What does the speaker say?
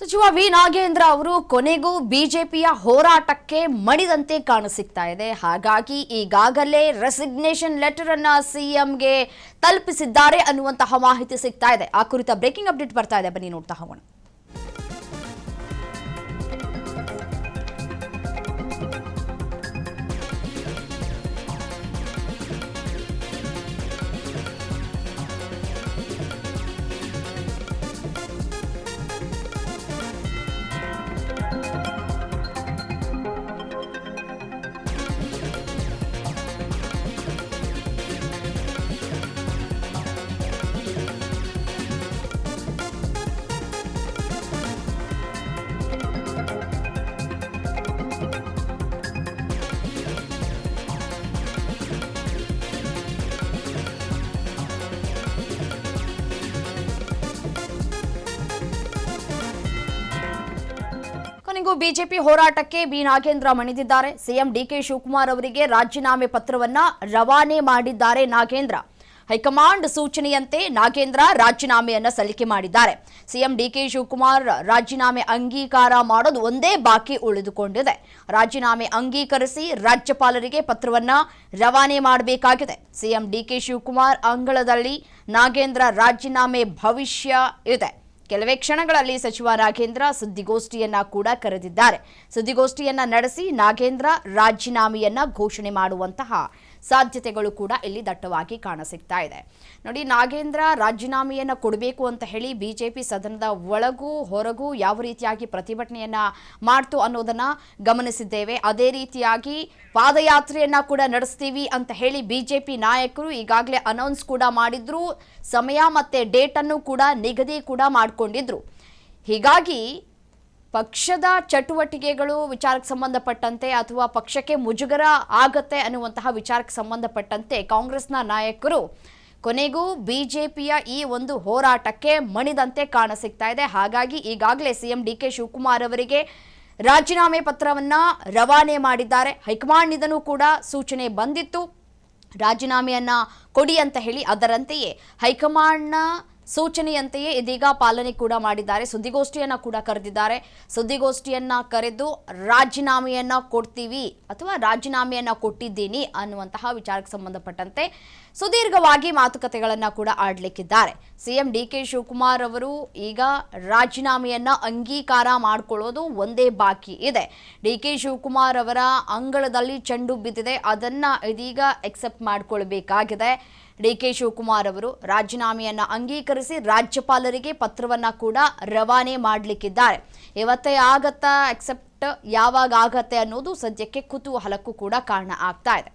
ಸಚಿವ ವಿ ನಾಗೇಂದ್ರ ಅವರು ಕೊನೆಗೂ ಬಿಜೆಪಿಯ ಹೋರಾಟಕ್ಕೆ ಮಣಿದಂತೆ ಕಾಣಿಸಿಕ್ತಾ ಇದೆ. ಹಾಗಾಗಿ ಈಗಾಗಲೇ ರೆಸಿಗ್ನೇಷನ್ ಲೆಟರ್ ಅನ್ನ ಸಿಎಂಗೆ ತಲುಪಿಸಿದ್ದಾರೆ ಅನ್ನುವಂತಹ ಮಾಹಿತಿ ಸಿಗ್ತಾ ಇದೆ. ಆ ಕುರಿತ ಬ್ರೇಕಿಂಗ್ ಅಪ್ಡೇಟ್ ಬರ್ತಾ ಇದೆ, ಬನ್ನಿ ನೋಡ್ತಾ ಹೋಗೋಣ. ಕೊನೆಗೂ ಬಿಜೆಪಿ ಹೋರಾಟಕ್ಕೆ ಬಿ ನಾಗೇಂದ್ರ ಮಣಿದಿದ್ದಾರೆ. ಸಿಎಂ ಡಿಕೆ ಶಿವಕುಮಾರ್ ಅವರಿಗೆ ರಾಜೀನಾಮೆ ಪತ್ರವನ್ನ ರವಾನೆ ಮಾಡಿದ್ದಾರೆ ನಾಗೇಂದ್ರ. ಹೈಕಮಾಂಡ್ ಸೂಚನೆಯಂತೆ ನಾಗೇಂದ್ರ ರಾಜೀನಾಮೆಯನ್ನ ಸಲ್ಲಿಕೆ ಮಾಡಿದ್ದಾರೆ. ಸಿಎಂ ಡಿಕೆ ಶಿವಕುಮಾರ್ ರಾಜೀನಾಮೆ ಅಂಗೀಕಾರ ಮಾಡೋದು ಒಂದೇ ಬಾಕಿ ಉಳಿದುಕೊಂಡಿದೆ. ರಾಜೀನಾಮೆ ಅಂಗೀಕರಿಸಿ ರಾಜ್ಯಪಾಲರಿಗೆ ಪತ್ರವನ್ನ ರವಾನೆ ಮಾಡಬೇಕಾಗಿದೆ. ಸಿಎಂ ಡಿಕೆ ಶಿವಕುಮಾರ್ ಅಂಗಳದಲ್ಲಿ ನಾಗೇಂದ್ರ ರಾಜೀನಾಮೆ ಭವಿಷ್ಯ ಇದೆ. ಕೆಲವೇ ಕ್ಷಣಗಳಲ್ಲಿ ಸಚಿವ ನಾಗೇಂದ್ರ ಸುದ್ದಿಗೋಷ್ಠಿಯನ್ನ ಕೂಡ ಕರೆದಿದ್ದಾರೆ. ಸುದ್ದಿಗೋಷ್ಠಿಯನ್ನ ನಡೆಸಿ ನಾಗೇಂದ್ರ ರಾಜೀನಾಮೆಯನ್ನ ಘೋಷಣೆ ಮಾಡುವಂತಹ ಸಾಧ್ಯತೆಗಳು ಕೂಡ ಇಲ್ಲಿ ದಟ್ಟವಾಗಿ ಕಾಣಸಿಗ್ತಾ ಇದೆ. ನೋಡಿ, ನಾಗೇಂದ್ರ ರಾಜೀನಾಮೆಯನ್ನ ಕೊಡಬೇಕು ಅಂತ ಹೇಳಿ ಬಿಜೆಪಿ ಸದನದ ಒಳಗೂ ಹೊರಗೂ ಯಾವ ರೀತಿಯಾಗಿ ಪ್ರತಿಭಟನೆಯನ್ನ ಮಾಡ್ತು ಅನ್ನೋದನ್ನ ಗಮನಿಸಿದ್ದೇವೆ. ಅದೇ ರೀತಿಯಾಗಿ ಪಾದಯಾತ್ರೆಯನ್ನ ಕೂಡ ನಡೆಸ್ತೀವಿ ಅಂತ ಹೇಳಿ ಬಿಜೆಪಿ ನಾಯಕರು ಈಗಾಗಲೇ ಅನೌನ್ಸ್ ಕೂಡ ಮಾಡಿದ್ರು. ಸಮಯ ಮತ್ತೆ ಡೇಟ್ ಅನ್ನು ಕೂಡ ನಿಗದಿ ಕೂಡ ಮಾಡಿಕೊಂಡಿದ್ರು. ಹೀಗಾಗಿ ಪಕ್ಷದ ಚಟುವಟಿಕೆಗಳು ವಿಚಾರಕ್ಕೆ ಸಂಬಂಧಪಟ್ಟಂತೆ ಅಥವಾ ಪಕ್ಷಕ್ಕೆ ಮುಜುಗರ ಆಗತ್ತೆ ಅನ್ನುವಂತಹ ವಿಚಾರಕ್ಕೆ ಸಂಬಂಧಪಟ್ಟಂತೆ ಕಾಂಗ್ರೆಸ್ನ ನಾಯಕರು ಕೊನೆಗೂ ಬಿಜೆಪಿಯ ಈ ಒಂದು ಹೋರಾಟಕ್ಕೆ ಮಣಿದಂತೆ ಕಾಣಸಿಗ್ತಾ ಇದೆ. ಹಾಗಾಗಿ ಈಗಾಗಲೇ ಸಿಎಂ ಡಿಕೆ ಶಿವಕುಮಾರ್ ಅವರಿಗೆ ರಾಜೀನಾಮೆ ಪತ್ರವನ್ನ ರವಾನೆ ಮಾಡಿದ್ದಾರೆ. ಹೈಕಮಾಂಡ್ನಿಂದನೂ ಕೂಡ ಸೂಚನೆ ಬಂದಿತ್ತು ರಾಜೀನಾಮೆಯನ್ನ ಕೊಡಿ ಅಂತ ಹೇಳಿ. ಅದರಂತೆಯೇ ಹೈಕಮಾಂಡ್ನ ಸೂಚನೆಯಂತೆಯೇ ಇದೀಗ ಪಾಲನೆ ಕೂಡ ಮಾಡಿದ್ದಾರೆ. ಸುದ್ದಿಗೋಷ್ಠಿಯನ್ನ ಕೂಡ ಕರೆದಿದ್ದಾರೆ. ಸುದ್ದಿಗೋಷ್ಠಿಯನ್ನ ಕರೆದು ರಾಜೀನಾಮೆಯನ್ನ ಕೊಡ್ತೀವಿ ಅಥವಾ ರಾಜೀನಾಮೆಯನ್ನ ಕೊಟ್ಟಿದ್ದೀನಿ ಅನ್ನುವಂತಹ ವಿಚಾರಕ್ಕೆ ಸಂಬಂಧಪಟ್ಟಂತೆ ಸುದೀರ್ಘವಾಗಿ ಮಾತುಕತೆಗಳನ್ನ ಕೂಡ ಆಡ್ಲಿಕ್ಕಿದ್ದಾರೆ. ಸಿಎಂ ಡಿಕೆ ಶಿವಕುಮಾರ್ ಅವರು ಈಗ ರಾಜೀನಾಮೆಯನ್ನ ಅಂಗೀಕಾರ ಮಾಡಿಕೊಳ್ಳೋದು ಒಂದೇ ಬಾಕಿ ಇದೆ. ಡಿಕೆ ಶಿವಕುಮಾರ್ ಅವರ ಅಂಗಳದಲ್ಲಿ ಚೆಂಡು ಬಿದ್ದಿದೆ, ಅದನ್ನ ಇದೀಗ ಎಕ್ಸೆಪ್ಟ್ ಮಾಡಿಕೊಳ್ಬೇಕಾಗಿದೆ. ಡಿಕೆ ಶಿವಕುಮಾರ್ ಅವರು ರಾಜೀನಾಮೆಯನ್ನ ಅಂಗೀಕರಿಸಿ ರಾಜ್ಯಪಾಲರಿಗೆ ಪತ್ರವನ್ನ ಕೂಡ ರವಾನೆ ಮಾಡಲಿಕ್ಕಿದ್ದಾರೆ. ಇವತ್ತೇ ಆಗತ್ತಾ, ಎಕ್ಸೆಪ್ಟ್ ಯಾವಾಗ ಆಗತ್ತೆ ಅನ್ನೋದು ಸದ್ಯಕ್ಕೆ ಕುತೂಹಲಕ್ಕೂ ಕೂಡ ಕಾರಣ ಆಗ್ತಾ ಇದೆ.